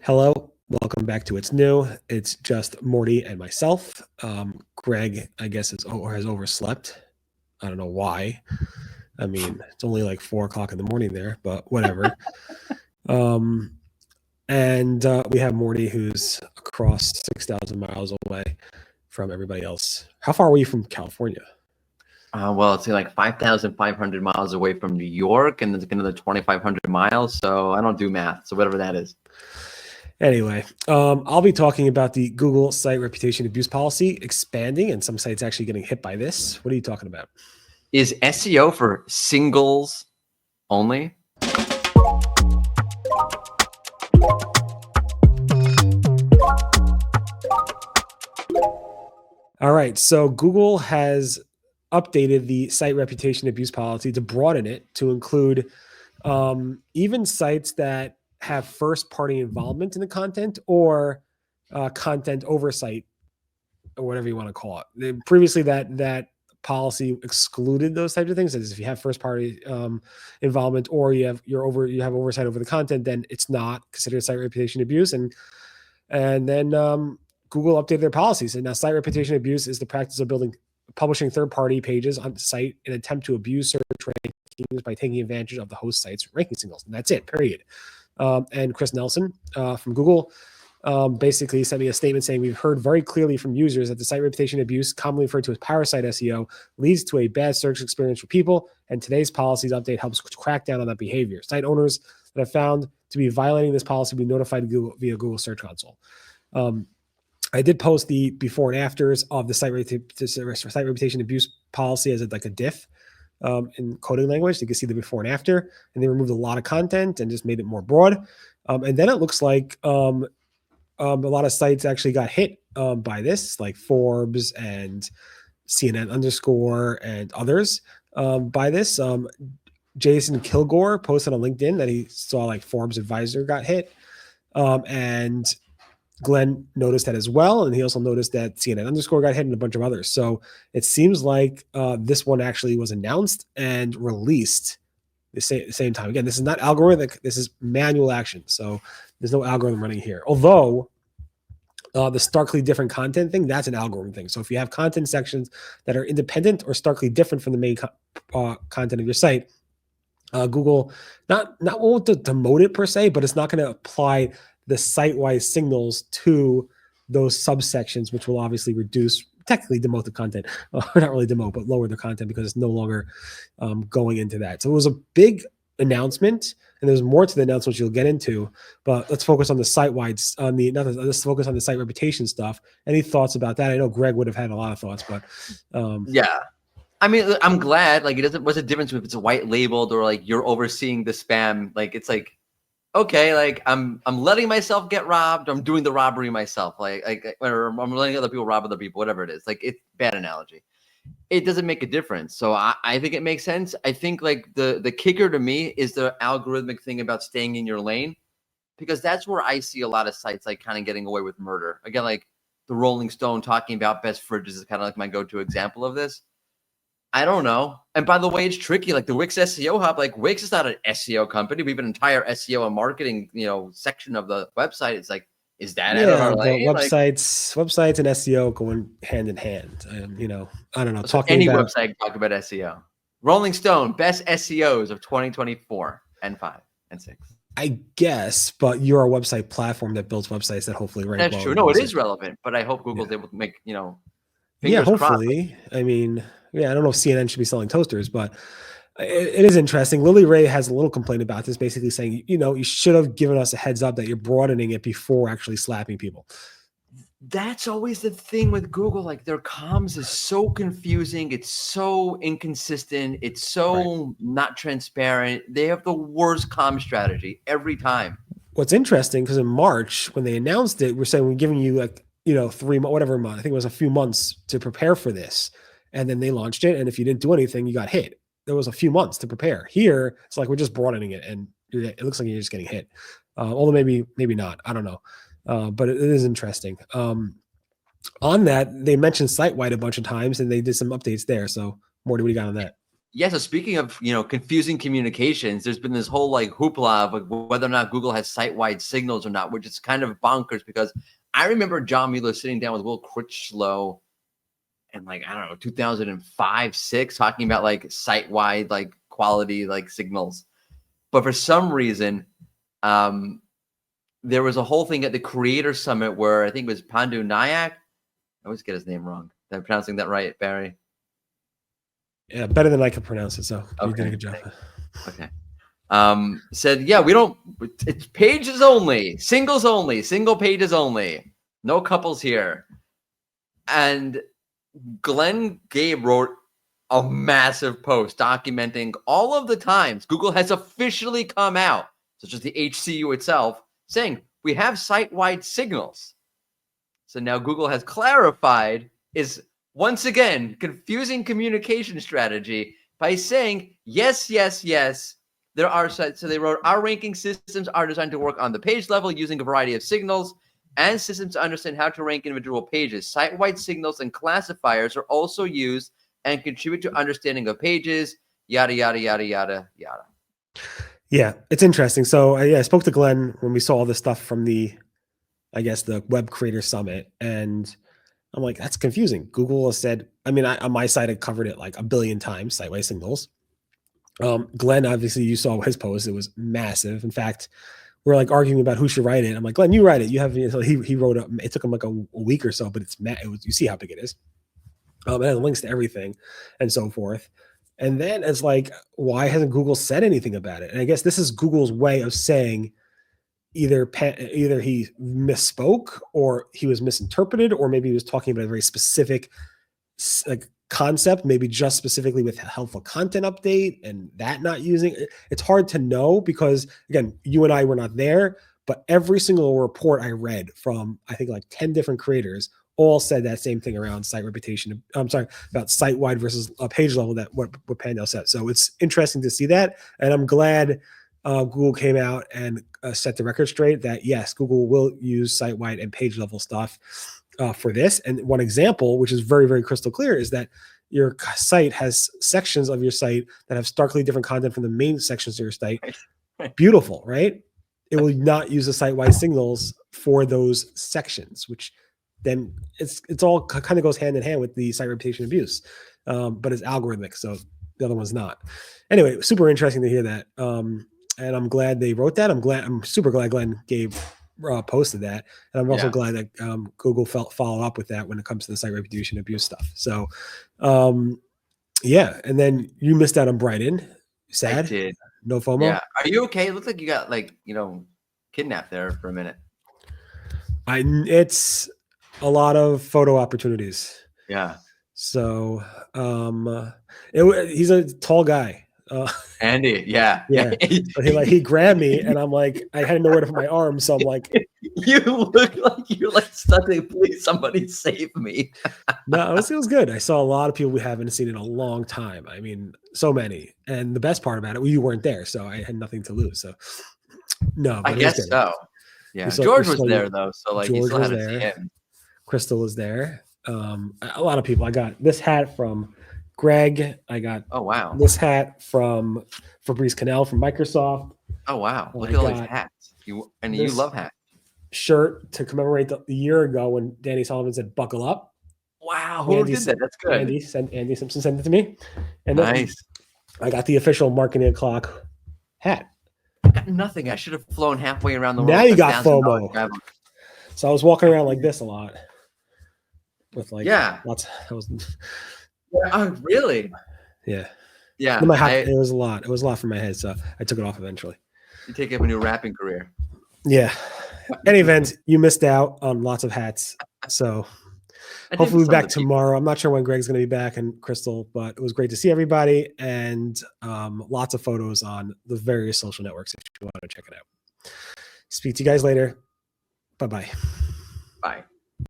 Hello, welcome back to It's New. It's just Morty and myself. Greg, I guess, has overslept. I don't know why. I mean, it's only like 4 o'clock in the morning there, but whatever. And we have Morty, who's across 6,000 miles away from everybody else. How far were you from California? Well, it's like 5,500 miles away from New York, and it's another 2,500 miles. So I don't do math. So whatever that is. Anyway, I'll be talking about the Google site reputation abuse policy expanding and some sites actually getting hit by this. What are you talking about? Is SEO for singles only? All right. So Google has updated the site reputation abuse policy to broaden it to include even sites that have first-party involvement in the content or content oversight, or whatever you want to call it. Previously, that policy excluded those types of things. As if you have first-party involvement or you have oversight over the content, then it's not considered site reputation abuse. And then Google updated their policies. And now site reputation abuse is the practice of publishing third-party pages on the site in an attempt to abuse search rankings by taking advantage of the host site's ranking signals. And that's it, period. And Chris Nelson from Google basically sent me a statement saying, we've heard very clearly from users that the site reputation abuse, commonly referred to as parasite SEO, leads to a bad search experience for people, and today's policies update helps crack down on that behavior. Site owners that have found to be violating this policy will be notified via Google Search Console. I did post the before and afters of the site reputation abuse policy as like a diff in coding language. You can see the before and after, and they removed a lot of content and just made it more broad. And then it looks like a lot of sites actually got hit by this, like Forbes and CNN underscore and others by this. Jason Kilgore posted on LinkedIn that he saw like Forbes advisor got hit. And Glenn noticed that as well. And he also noticed that CNN underscore got hit and a bunch of others. So it seems like this one actually was announced and released the same time. Again, this is not algorithmic. This is manual action. So there's no algorithm running here. Although the starkly different content thing, that's an algorithm thing. So if you have content sections that are independent or starkly different from the main content of your site, Google not won't demote it per se, but it's not going to apply the site-wide signals to those subsections, which will obviously technically demote the content, not really demote, but lower the content because it's no longer going into that. So it was a big announcement, and there's more to the announcement you'll get into, but let's focus on the site-wide, let's focus on the site reputation stuff. Any thoughts about that? I know Greg would have had a lot of thoughts, but yeah. I mean, I'm glad, like, what's the difference if it's a white labeled or like you're overseeing the spam? Like, it's like, okay, like I'm letting myself get robbed. I'm doing the robbery myself. Or I'm letting other people rob other people, whatever it is. Like, it's bad analogy. It doesn't make a difference. So I think it makes sense. I think like the kicker to me is the algorithmic thing about staying in your lane, because that's where I see a lot of sites like kind of getting away with murder. Again, like the Rolling Stone talking about best fridges is kind of like my go-to example of this. I don't know. And by the way, it's tricky. Like the Wix SEO hub, like Wix is not an SEO company. We have an entire SEO and marketing, section of the website. It's like, is that out of our lane? Websites and SEO going hand in hand. I don't know. So any website can talk about SEO. Rolling Stone, best SEOs of 2024 and 5 and 6. I guess, but you're a website platform that builds websites that hopefully rank. That's true. No, it is relevant, but I hope Google's able to make, hopefully. Crossed. I mean, I don't know if CNN should be selling toasters, but it is interesting. Lily Ray has a little complaint about this, basically saying, you should have given us a heads up that you're broadening it before actually slapping people. That's always the thing with Google. Like their comms is so confusing. It's so inconsistent. It's so not transparent. They have the worst comm strategy every time. What's interesting, because in March, when they announced it, we're saying we're giving you like, 3 months, whatever month. I think it was a few months to prepare for this. And then they launched it. And if you didn't do anything, you got hit. There was a few months to prepare. Here, it's like we're just broadening it, and it looks like you're just getting hit. Although maybe not. I don't know. But it is interesting. On that, they mentioned site-wide a bunch of times, and they did some updates there. So, Morty, what do you got on that? Yeah, so speaking of, confusing communications, there's been this whole like hoopla of like, whether or not Google has site-wide signals or not, which is kind of bonkers because I remember John Mueller sitting down with Will Critchlow in like, I don't know, 2005, 6, talking about like site-wide, like quality, like signals. But for some reason, there was a whole thing at the Creator Summit where I think it was Pandu Nayak. I always get his name wrong. Am I pronouncing that right, Barry? Yeah, better than I could pronounce it. So you Okay. did a good job. Okay. Said, yeah, it's pages only, singles only, single pages only, no couples here. And Glenn Gabe wrote a massive post documenting all of the times Google has officially come out, such as the HCU itself, saying we have site-wide signals. So now Google has clarified is once again confusing communication strategy by saying yes, yes, yes. There are so they wrote our ranking systems are designed to work on the page level using a variety of signals and systems to understand how to rank individual pages. Site-wide signals and classifiers are also used and contribute to understanding of pages. Yada yada yada yada yada. Yeah, it's interesting. So I spoke to Glenn when we saw all this stuff from the Web Creator Summit, and I'm like, that's confusing. Google has said, I mean, on my side, I covered it like a billion times, site-wide signals. Glenn, obviously, you saw his post. It was massive. In fact, we're like arguing about who should write it. I'm like, Glenn, you write it. You have, so he wrote it. It took him like a week or so, but you see how big it is. It has links to everything and so forth. And then it's like, why hasn't Google said anything about it? And I guess this is Google's way of saying either he misspoke or he was misinterpreted, or maybe he was talking about a very specific like concept, maybe just specifically with helpful content update and that not using it. It's hard to know because again, you and I were not there, but every single report I read from, I think like 10 different creators all said that same thing around site reputation. I'm sorry, about site-wide versus page level, that what Pandel said. So it's interesting to see that. And I'm glad Google came out and set the record straight that yes, Google will use site-wide and page level stuff for this. And one example, which is very, very crystal clear, is that your site has sections of your site that have starkly different content from the main sections of your site. Beautiful, right? It will not use the site-wide signals for those sections, which then it's all kind of goes hand in hand with the site reputation abuse, but it's algorithmic, so the other one's not. Anyway, super interesting to hear that, and I'm glad they wrote that. I'm super glad Glenn posted that, and I'm also glad that Google followed up with that when it comes to the site reputation abuse stuff. So, yeah, and then you missed out on Brighton. Sad. I did. No FOMO. Yeah. Are you okay? It looks like you got kidnapped there for a minute. It's a lot of photo opportunities. Yeah. So he's a tall guy. Andy, yeah. So he grabbed me, and I'm like, I had nowhere to put my arm, so I'm like, you look like you're like stuck. Please, somebody save me. No, it was good. I saw a lot of people we haven't seen in a long time. I mean, so many. And the best part about it, you weren't there, so I had nothing to lose. So no, I guess so. Yeah, George was there though, so like George you still haven't seen him. Crystal was there. A lot of people. I got this hat from Greg. I got this hat from Fabrice Cannell from Microsoft. Oh wow! Look at all these hats. You love hats. Shirt to commemorate the year ago when Danny Sullivan said "buckle up." Wow, who did that? That's good. Andy Simpson sent it to me. And nice. I got the official Marketing O'Clock hat. I got nothing. I should have flown halfway around the world. Now you got FOMO. So I was walking around like this a lot. With lots. Really? Yeah. Yeah. It was a lot. It was a lot for my head, so I took it off eventually. You take up a new rapping career. Yeah. Any event, you missed out on lots of hats. So hopefully we'll be back tomorrow. I'm not sure when Greg's going to be back and Crystal, but it was great to see everybody, and lots of photos on the various social networks if you want to check it out. Speak to you guys later. Bye-bye. Bye.